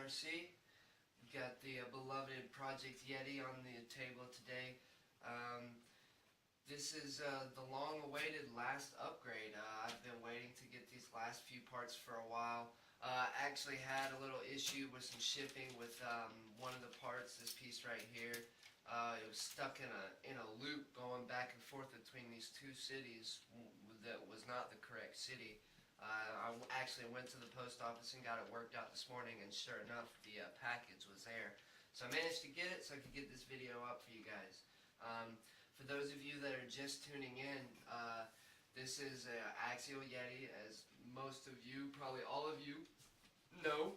KKRC. We've got the beloved Project Yeti on the table today. This is the long-awaited last upgrade. I've been waiting to get these last few parts for a while. Actually had a little issue with some shipping with one of the parts, this piece right here. It was stuck in a loop going back and forth between these two cities that was not the correct city. I actually went to the post office and got it worked out this morning, and sure enough, the package was there. So I managed to get it so I could get this video up for you guys. For those of you that are just tuning in, this is an Axial Yeti, as most of you, probably all of you, know.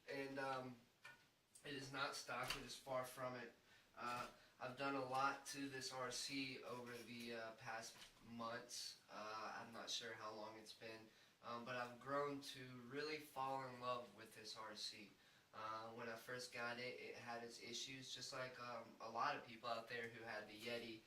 And it is not stock, it is far from it. I've done a lot to this RC over the past months. I'm not sure how long it's been, but I've grown to really fall in love with this RC. When I first got it, it had its issues, just like a lot of people out there who had the Yeti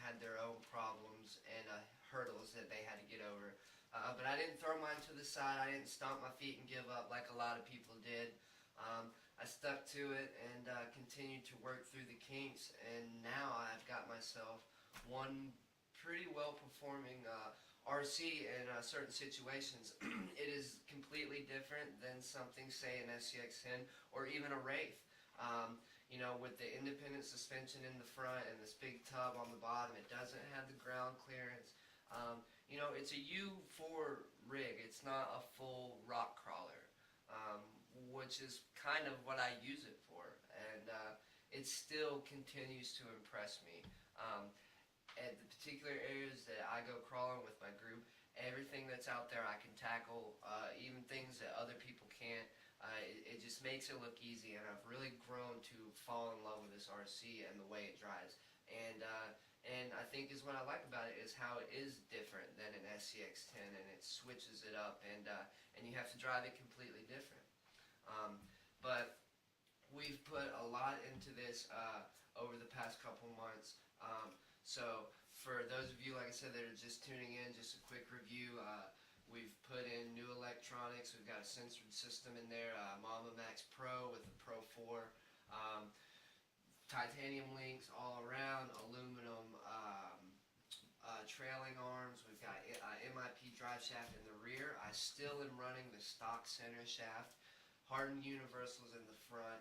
had their own problems and hurdles that they had to get over. But I didn't throw mine to the side. I didn't stomp my feet and give up like a lot of people did. I stuck to it and continued to work through the kinks, and now I've got myself one pretty well performing RC in certain situations. It is completely different than something, say, an SCX10 or even a Wraith. You know, with the independent suspension in the front and this big tub on the bottom, it doesn't have the ground clearance. You know, it's a U4 rig. It's not a full rock crawler, which is kind of what I use it for, and it still continues to impress me. At the particular areas that I go crawling with my group, everything that's out there I can tackle, even things that other people can't. It just makes it look easy, and I've really grown to fall in love with this RC and the way it drives. And I think is what I like about it is how it is different than an SCX10, and it switches it up, and you have to drive it completely different. But we've put a lot into this over the past couple months. So for those of you, like I said, that are just tuning in, just a quick review. We've put in new electronics. We've got a sensored system in there, Mama Max Pro with the Pro 4. Titanium links all around, aluminum trailing arms. We've got MIP drive shaft in the rear. I still am running the stock center shaft. Hardened universals in the front.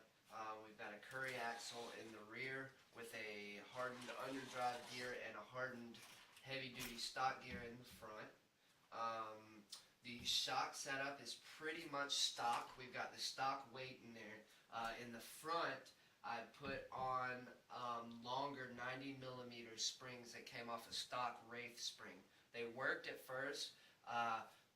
We've got a Curry axle in the rear with a hardened underdrive gear and a hardened heavy-duty stock gear in the front. The shock setup is pretty much stock. We've got the stock weight in there. In the front, I put on longer 90mm springs that came off a stock Wraith spring. They worked at first,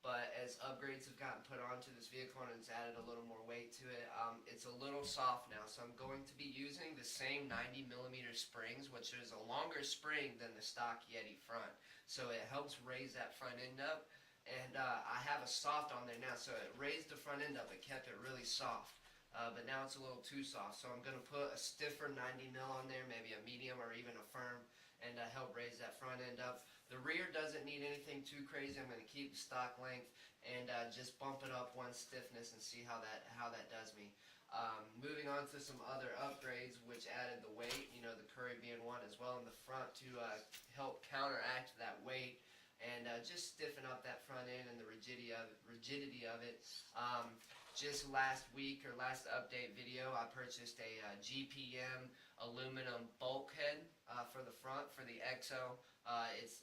but as upgrades have gotten put onto this vehicle and it's added a little more weight to it, it's a little soft now. So I'm going to be using the same 90mm springs, which is a longer spring than the stock Yeti front. So it helps raise that front end up. And I have a soft on there now, so it raised the front end up. It kept it really soft. But now it's a little too soft. So I'm going to put a stiffer 90mm on there, maybe a medium or even a firm, and help raise that front end up. The rear doesn't need anything too crazy. I'm going to keep the stock length and just bump it up one stiffness and see how that does me. Moving on to some other upgrades which added the weight, you know, the Curry being one as well in the front to help counteract that weight and just stiffen up that front end and the rigidity of it. Just last week or last update video, I purchased a GPM aluminum bulkhead for the front for the XO.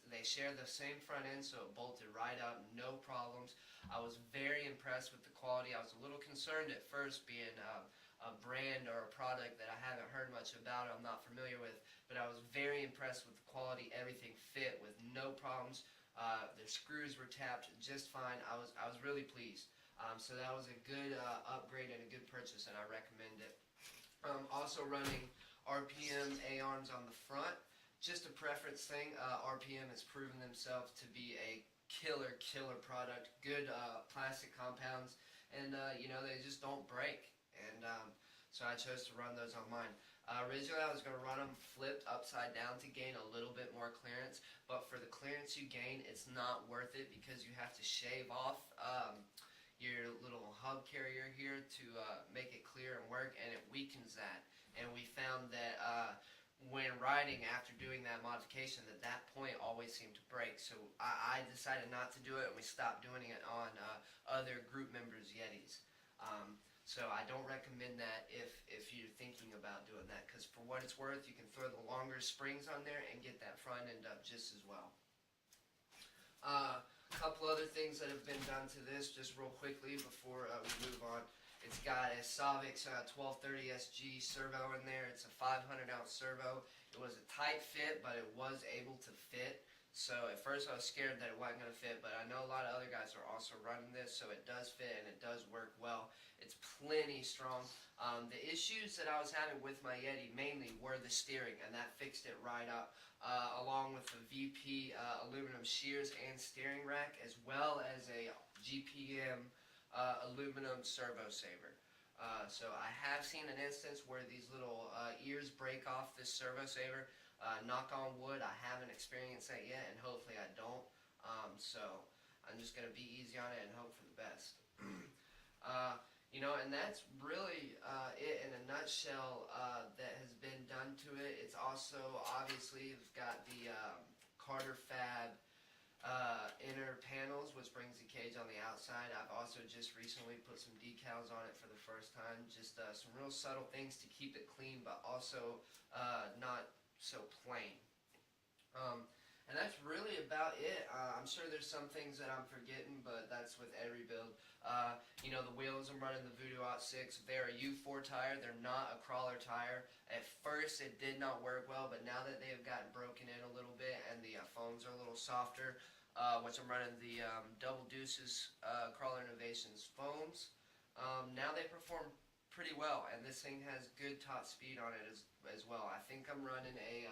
They share the same front end, so it bolted right up, no problems. I was very impressed with the quality. I was a little concerned at first, being a brand or a product that I haven't heard much about, I'm not familiar with, but I was very impressed with the quality. Everything fit with no problems. The screws were tapped just fine. I was really pleased. So that was a good upgrade and a good purchase, and I recommend it. Also running RPM A-arms on the front. Just a preference thing. RPM has proven themselves to be a killer product. Good plastic compounds, and you know, they just don't break. And so I chose to run those on mine. Originally I was going to run them flipped upside down to gain a little bit more clearance, but for the clearance you gain, it's not worth it because you have to shave off your little hub carrier here to make it clear and work, and it weakens that. And we found that when riding after doing that modification, that point always seemed to break. So I decided not to do it, and we stopped doing it on other group members' Yetis. So I don't recommend that if you're thinking about doing that, because for what it's worth, you can throw the longer springs on there and get that front end up just as well. A couple other things that have been done to this, just real quickly before we move on. It's got a Savix 1230 SG servo in there. It's a 500-ounce servo. It was a tight fit, but it was able to fit. So at first I was scared that it wasn't going to fit, but I know a lot of other guys are also running this, so it does fit and it does work well. It's plenty strong. The issues that I was having with my Yeti mainly were the steering, and that fixed it right up, along with the VP aluminum shears and steering rack, as well as a GPM aluminum servo saver. So I have seen an instance where these little ears break off this servo saver. Knock on wood, I haven't experienced that yet, and hopefully I don't. So I'm just going to be easy on it and hope for the best. And that's really it in a nutshell that has been done to it. It's also, obviously, it's got the Carter Fab inner panels, which brings the cage on the outside. I've also just recently put some decals on it for the first time. Just some real subtle things to keep it clean, but also not so plain. And that's really about it. I'm sure there's some things that I'm forgetting, but that's with every build. The wheels, I'm running the Voodoo Ot 6. They're a U4 tire. They're not a crawler tire. At first, it did not work well, but now that they have gotten broken in a little bit and the foams are a little softer, which I'm running the Double Deuces Crawler Innovations foams, now they perform pretty well, and this thing has good top speed on it as well. I think I'm running a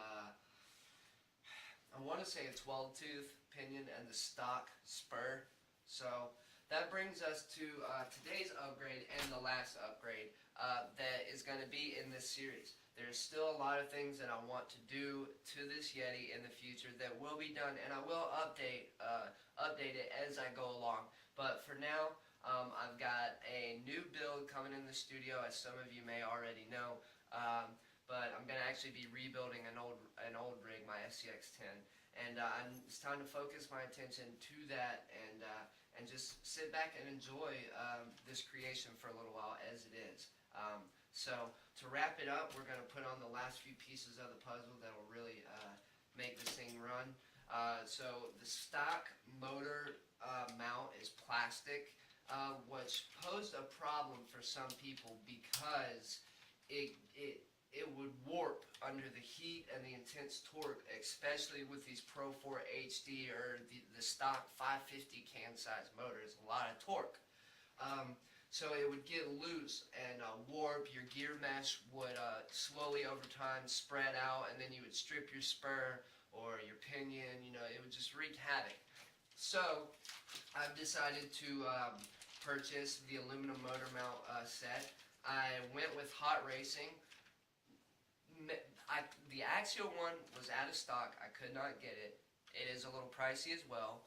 I want to say a 12-tooth pinion and the stock Spur. So that brings us to today's upgrade and the last upgrade that is going to be in this series. There's still a lot of things that I want to do to this Yeti in the future that will be done, and I will update it as I go along. But for now, I've got a new build coming in the studio, as some of you may already know. But I'm going to actually be rebuilding an old rig, my SCX10, and it's time to focus my attention to that and just sit back and enjoy this creation for a little while as it is. So to wrap it up, we're going to put on the last few pieces of the puzzle that will really make this thing run. So the stock motor mount is plastic, which posed a problem for some people because it would warp under the heat and the intense torque, especially with these Pro 4 HD or the stock 550 can size motors. A lot of torque. So it would get loose and warp. Your gear mesh would slowly over time spread out, and then you would strip your spur or your pinion. It would just wreak havoc. So I've decided to purchase the aluminum motor mount set. I went with Hot Racing. The Axial one was out of stock. I could not get it. It is a little pricey as well.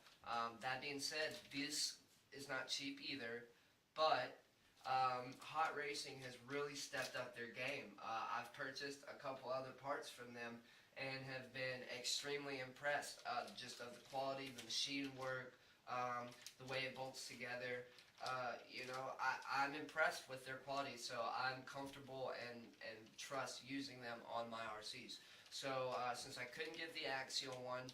That being said, this is not cheap either, but Hot Racing has really stepped up their game. I've purchased a couple other parts from them and have been extremely impressed just of the quality, the machine work, the way it bolts together. I'm impressed with their quality, so I'm comfortable and trust using them on my RCs. So since I couldn't get the Axial one,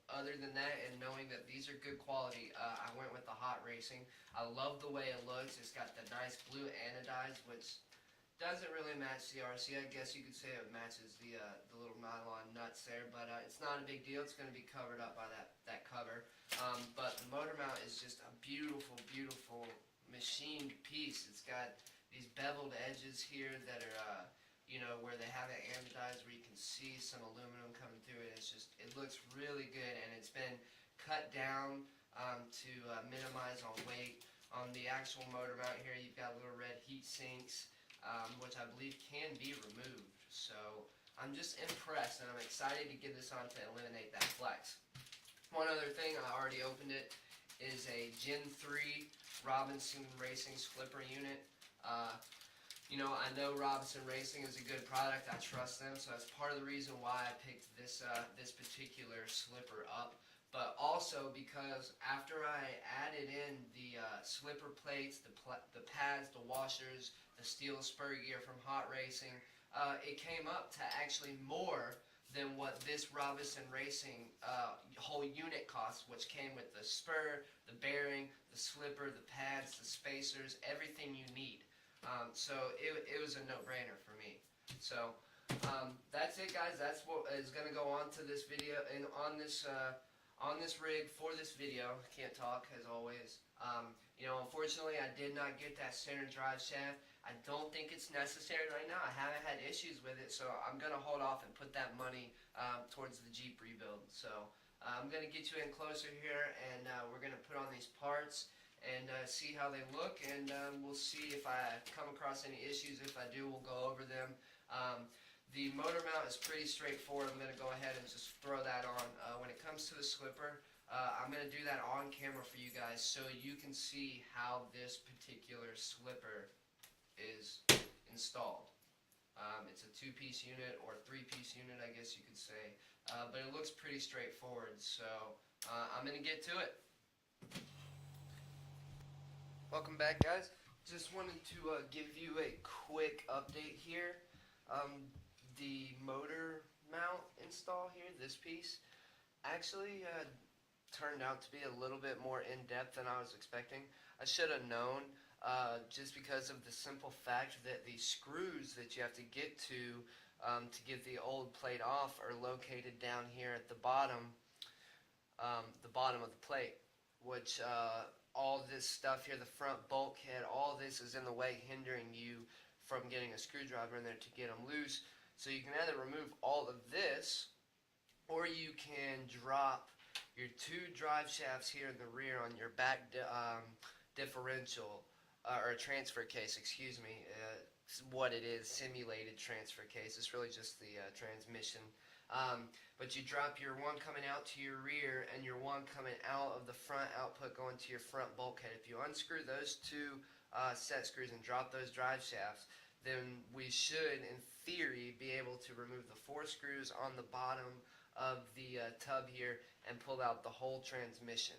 other than that, and knowing that these are good quality, I went with the Hot Racing. I love the way it looks. It's got the nice blue anodized, which doesn't really match the RC. I guess you could say it matches the little nylon nuts there, but it's not a big deal. It's going to be covered up by that cover. But the motor mount is just a beautiful, beautiful machined piece. It's got these beveled edges here that are, where they have it anodized, where you can see some aluminum coming through it. It looks really good, and it's been cut down to minimize on weight. On the actual motor mount here, you've got little red heat sinks, which I believe can be removed. So I'm just impressed, and I'm excited to get this on to eliminate that flex. One other thing, I already opened it, is a Gen 3 Robinson Racing Slipper unit. You know, I know Robinson Racing is a good product. I trust them, so that's part of the reason why I picked this this particular slipper up. But also because after I added in the slipper plates, the pads, the washers, the steel Spur Gear from Hot Racing, it came up to actually more than what this Robinson Racing whole unit costs, which came with the spur, the bearing, the slipper, the pads, the spacers, everything you need. So it was a no-brainer for me. So that's it, guys. That's what is going to go on to this video and on this rig for this video. Can't talk as always. You know, unfortunately, I did not get that center drive shaft. I don't think it's necessary right now. I haven't had issues with it, so I'm going to hold off and put that money towards the Jeep rebuild. So I'm going to get you in closer here, and we're going to put on these parts and see how they look, and we'll see if I come across any issues. If I do, we'll go over them. The motor mount is pretty straightforward. I'm going to go ahead and just throw that on. When it comes to the slipper, I'm going to do that on camera for you guys so you can see how this particular slipper is installed. It's a 2-piece unit or a 3-piece unit, I guess you could say, but it looks pretty straightforward, so I'm going to get to it. Welcome back, guys. Just wanted to give you a quick update here. The motor mount install here, this piece, actually turned out to be a little bit more in-depth than I was expecting. I should have known, just because of the simple fact that the screws that you have to get to get the old plate off are located down here at the bottom of the plate, which all this stuff here, the front bulkhead, all this is in the way, hindering you from getting a screwdriver in there to get them loose. So you can either remove all of this, or you can drop your 2 drive shafts here in the rear on your back differential, or transfer case, excuse me. What it is, simulated transfer case. It's really just the transmission. But you drop your one coming out to your rear and your one coming out of the front output going to your front bulkhead. If you unscrew those 2 set screws and drop those drive shafts, then we should, in theory, be able to remove the 4 screws on the bottom of the tub here and pull out the whole transmission.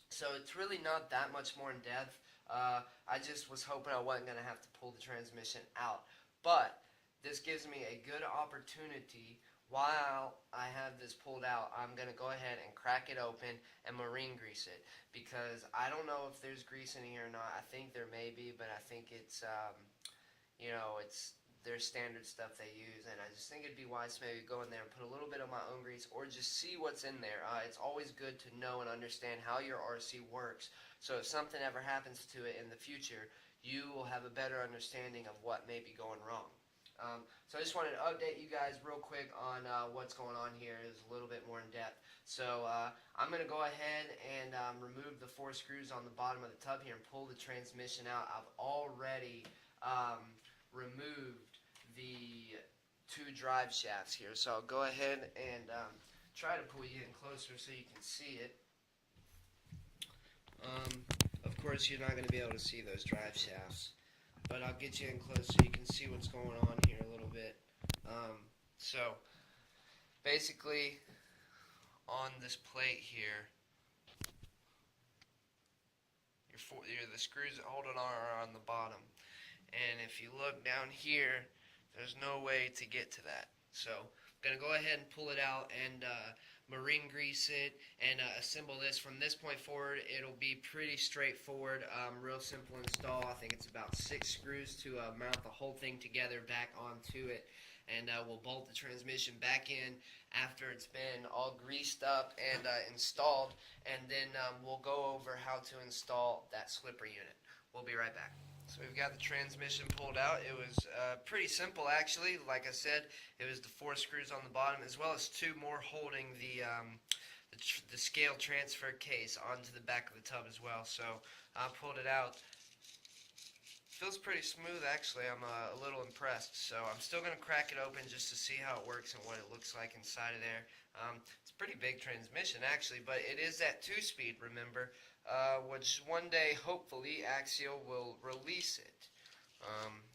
So it's really not that much more in depth. I just was hoping I wasn't going to have to pull the transmission out. But this gives me a good opportunity. While I have this pulled out, I'm going to go ahead and crack it open and marine grease it, because I don't know if there's grease in here or not. I think there may be, but I think it's, you know, it's their standard stuff they use, and I just think it'd be wise to maybe go in there and put a little bit of my own grease, or just see what's in there. It's always good to know and understand how your RC works, so if something ever happens to it in the future, you will have a better understanding of what may be going wrong. So I just wanted to update you guys real quick on what's going on here. It's a little bit more in depth. So I'm going to go ahead and remove the 4 screws on the bottom of the tub here and pull the transmission out. I've already removed the 2 drive shafts here. So I'll go ahead and try to pull you in closer so you can see it. Of course, you're not going to be able to see those drive shafts, but I'll get you in close so you can see what's going on here a little bit. So basically, on this plate here, the screws that hold it on are on the bottom, and if you look down here, there's no way to get to that. So I'm going to go ahead and pull it out and marine grease it and assemble this. From this point forward, it'll be pretty straightforward, real simple install. I think it's about 6 screws to mount the whole thing together back onto it, and we'll bolt the transmission back in after it's been all greased up and installed, and then we'll go over how to install that slipper unit. We'll be right back. So we've got the transmission pulled out. It was pretty simple, actually. Like I said, it was the 4 screws on the bottom, as well as 2 more holding the scale transfer case onto the back of the tub as well. So I pulled it out. Feels pretty smooth, actually. I'm a little impressed. So I'm still going to crack it open just to see how it works and what it looks like inside of there. It's a pretty big transmission, actually, but it is that 2-speed, remember. which one day, hopefully, Axial will release it.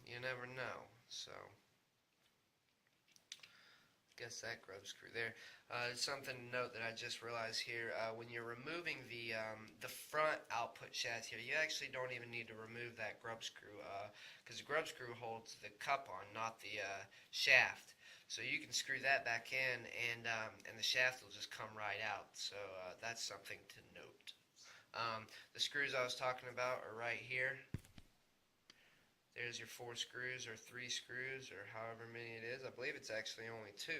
You never know. So, guess that grub screw there. Something to note that I just realized here, when you're removing the front output shaft here, you actually don't even need to remove that grub screw, because the grub screw holds the cup on, not the shaft. So you can screw that back in, and the shaft will just come right out. So that's something to note. The screws I was talking about are right here. There's your 4 screws or 3 screws or however many it is. I believe it's actually only 2.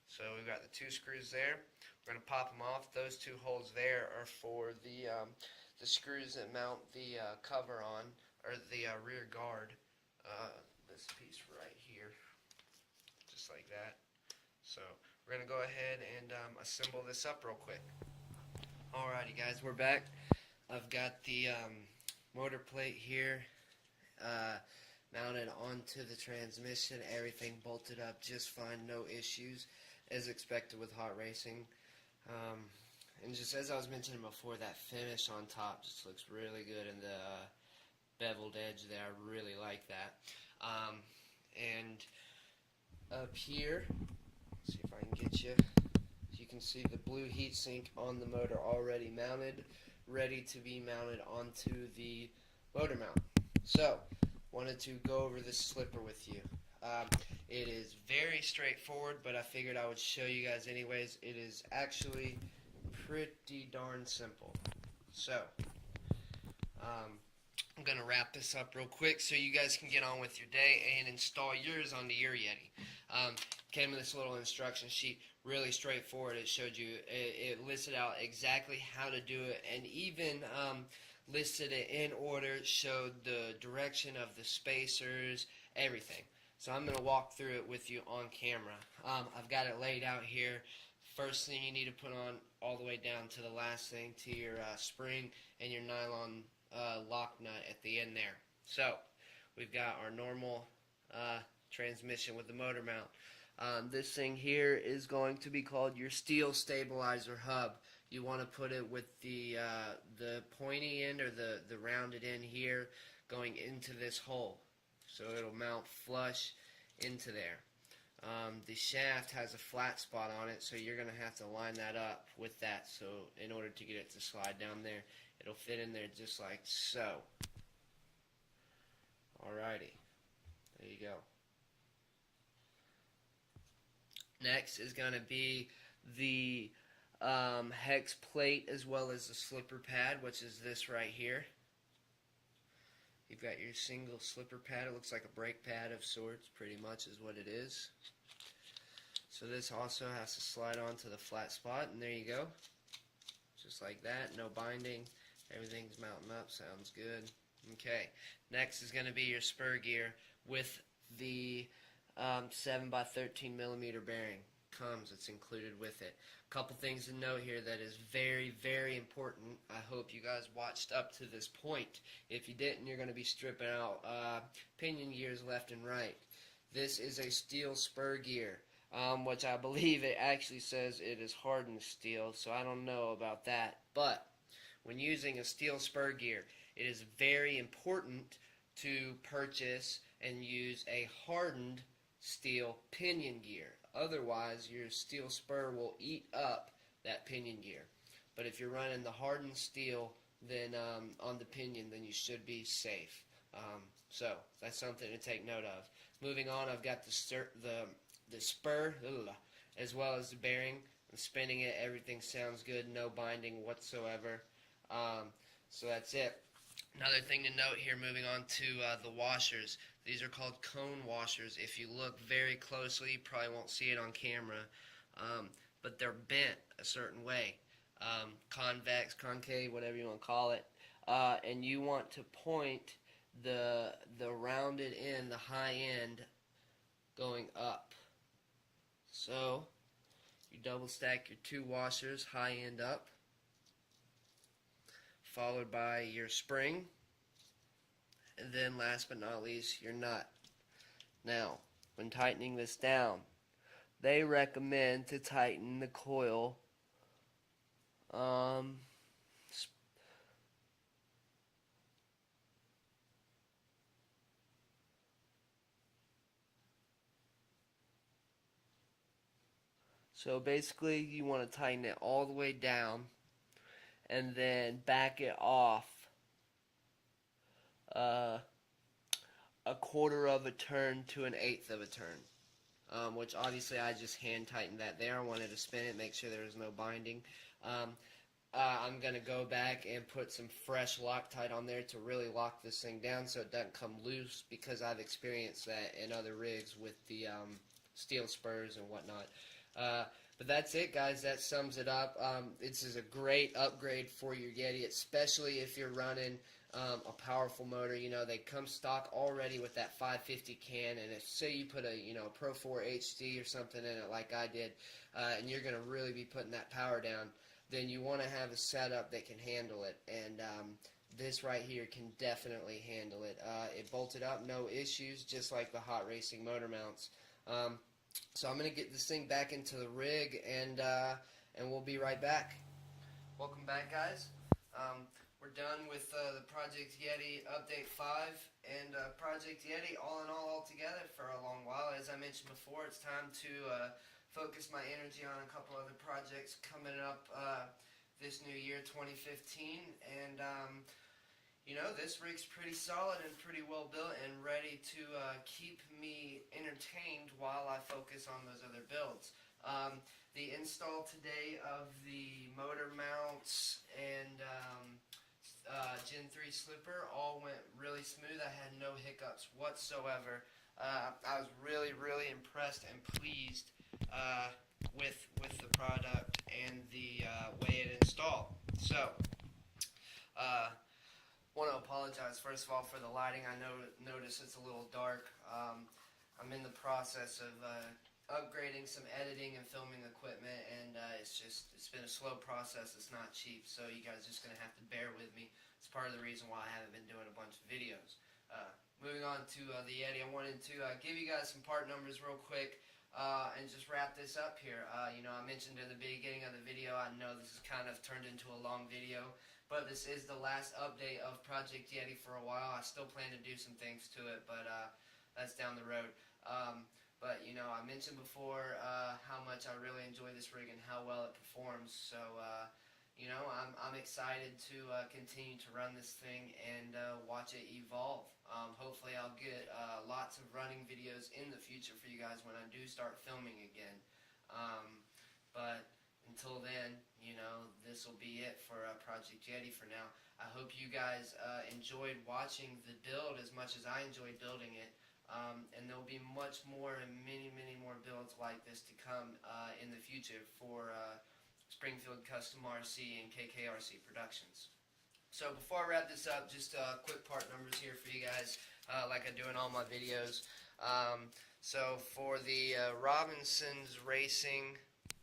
So we've got the 2 screws there. We're going to pop them off. Those 2 holes there are for the screws that mount the cover on, or the rear guard. This piece right here, just like that. So we're going to go ahead and assemble this up real quick. Alrighty guys, we're back. I've got the motor plate here mounted onto the transmission. Everything bolted up just fine, no issues, as expected with hot racing. And just as I was mentioning before, that finish on top just looks really good, and the beveled edge there, I really like that. And up here, see if I can get you. You can see the blue heatsink on the motor already mounted, ready to be mounted onto the motor mount. So, wanted to go over this slipper with you. It is very straightforward, but I figured I would show you guys anyways. It is actually pretty darn simple. So, I'm going to wrap this up real quick so you guys can get on with your day and install yours onto your Yeti. Came with this little instruction sheet, really straightforward. It showed you, it listed out exactly how to do it, and even listed it in order, showed the direction of the spacers, everything. So I'm going to walk through it with you on camera. I've got it laid out here. First thing you need to put on all the way down to the last thing, to your spring and your nylon lock nut at the end there. So we've got our normal transmission with the motor mount. This thing here is going to be called your steel stabilizer hub. You want to put it with the pointy end, or the rounded end here, going into this hole, so it'll mount flush into there. The shaft has a flat spot on it, so you're going to have to line that up with that, so in order to get it to slide down there, it'll fit in there just like so. Alrighty, there you go. Next is going to be the hex plate, as well as the slipper pad, which is this right here. You've got your single slipper pad. It looks like a brake pad of sorts, pretty much is what it is. So this also has to slide onto the flat spot, and there you go. Just like that, no binding. Everything's mounting up, sounds good. Okay, next is going to be your spur gear with the 7x13 millimeter bearing. It's included with it. A couple things to note here that is very, very important. I hope you guys watched up to this point. If you didn't, you're going to be stripping out pinion gears left and right. This is a steel spur gear, which I believe it actually says it is hardened steel, so I don't know about that. But when using a steel spur gear, it is very important to purchase and use a hardened steel pinion gear. Otherwise, your steel spur will eat up that pinion gear. But if you're running the hardened steel then on the pinion, then you should be safe. So that's something to take note of. Moving on, I've got the spur, as well as the bearing. I'm spinning it. Everything sounds good. No binding whatsoever. So that's it. Another thing to note here, moving on to the washers. These are called cone washers. If you look very closely, you probably won't see it on camera, but they're bent a certain way. Convex, concave, whatever you want to call it. And you want to point the rounded end, the high end, going up. So you double stack your 2 washers, high end up, followed by your spring, and then last but not least, your nut. Now, when tightening this down, they recommend to tighten the coil So basically you want to tighten it all the way down and then back it off a quarter of a turn to an eighth of a turn. Which obviously I just hand tightened that there. I wanted to spin it, make sure there was no binding. I'm going to go back and put some fresh Loctite on there to really lock this thing down so it doesn't come loose, because I've experienced that in other rigs with the steel spurs and whatnot. But that's it, guys. That sums it up. This is a great upgrade for your Yeti, especially if you're running a powerful motor. You know, they come stock already with that 550 can, and if say you put a Pro 4 HD or something in it like I did, and you're going to really be putting that power down, then you want to have a setup that can handle it, and this right here can definitely handle it. It bolted up, no issues, just like the hot racing motor mounts. So I'm going to get this thing back into the rig, and we'll be right back. Welcome back, guys. We're done with the Project Yeti Update 5 and Project Yeti all in all together for a long while. As I mentioned before, it's time to focus my energy on a couple other projects coming up this new year, 2015. And, you know, this rig's pretty solid and pretty well built and ready to keep me entertained while I focus on those other builds. The install today of the motor mounts and Gen 3 Slupper all went really smooth. I had no hiccups whatsoever. I was really impressed and pleased with the product and the way it installed. So, want to apologize first of all for the lighting. I notice it's a little dark. I'm in the process of upgrading some editing and filming equipment, and it's been a slow process. It's not cheap, so you guys are just going to have to bear with me. It's part of the reason why I haven't been doing a bunch of videos. Moving on to the Yeti, I wanted to give you guys some part numbers real quick and just wrap this up here. You know, I mentioned in the beginning of the video, I know this has kind of turned into a long video, but this is the last update of Project Yeti for a while. I still plan to do some things to it, but that's down the road. But, you know, I mentioned before how much I really enjoy this rig and how well it performs. So, you know, I'm excited to continue to run this thing and watch it evolve. Hopefully I'll get lots of running videos in the future for you guys when I do start filming again. But until then, you know, this will be it for Project Yeti for now. I hope you guys enjoyed watching the build as much as I enjoyed building it. And there'll be much more and many more builds like this to come in the future for Springfield Custom RC and KKRC Productions. So before I wrap this up, just quick part numbers here for you guys, like I do in all my videos. So for the Robinson's Racing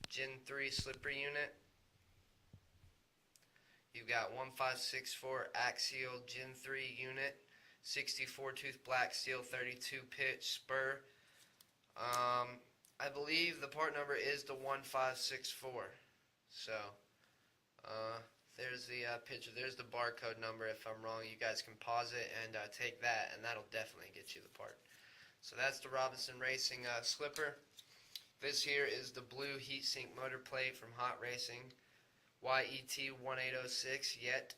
Gen 3 Slipper unit, you've got 1564 Axial Gen 3 unit, 64 tooth black steel 32 pitch spur. I believe the part number is the 1564. So there's the picture. There's the barcode number. If I'm wrong, you guys can pause it and take that, and that'll definitely get you the part. So that's the Robinson Racing Slipper. This here is the blue heatsink motor plate from Hot Racing, YET1806 Yet.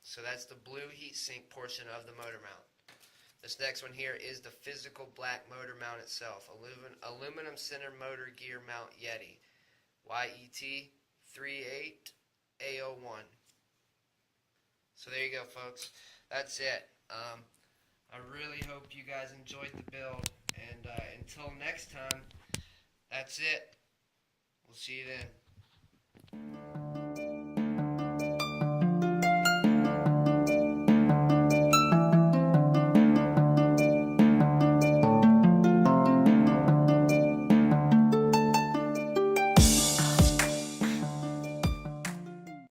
So that's the blue heatsink portion of the motor mount. This next one here is the physical black motor mount itself, aluminum center motor gear mount Yeti, YET38A01. So there you go, folks. That's it. I really hope you guys enjoyed the build, and until next time, that's it. We'll see you then.